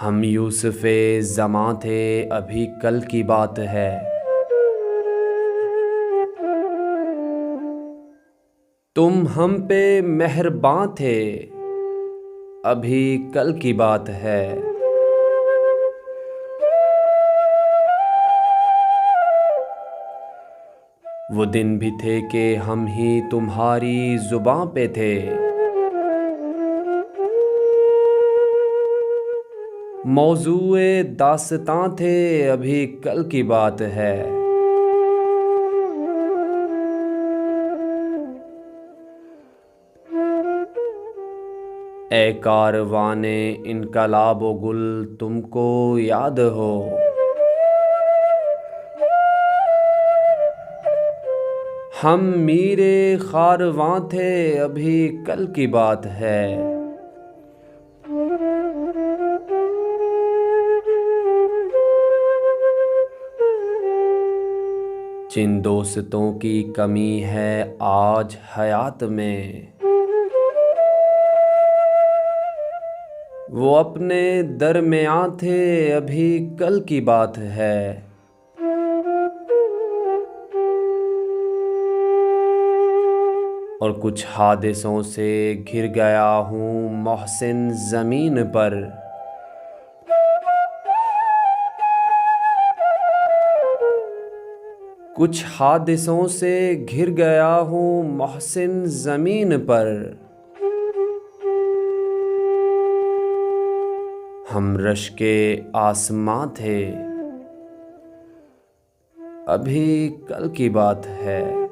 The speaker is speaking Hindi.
हम यूसुफ़े ज़मां थे अभी कल की बात है। तुम हम पे मेहरबां थे अभी कल की बात है। वो दिन भी थे कि हम ही तुम्हारी ज़ुबां पे थे। मौज़ूए दास्तां थे अभी कल की बात है। ए कारवाने इनकलाब व गुल तुमको याद हो। हम मीरे कारवां थे अभी कल की बात है। जिन दोस्तों की कमी है आज हयात में, वो अपने दरमियाँ थे अभी कल की बात है। और कुछ हादिसों से घिर गया हूँ मोहसिन ज़मीन पर। कुछ हादिसों से घिर गया हूँ मोहसिन ज़मीन पर। हम रश के आसमां थे अभी कल की बात है।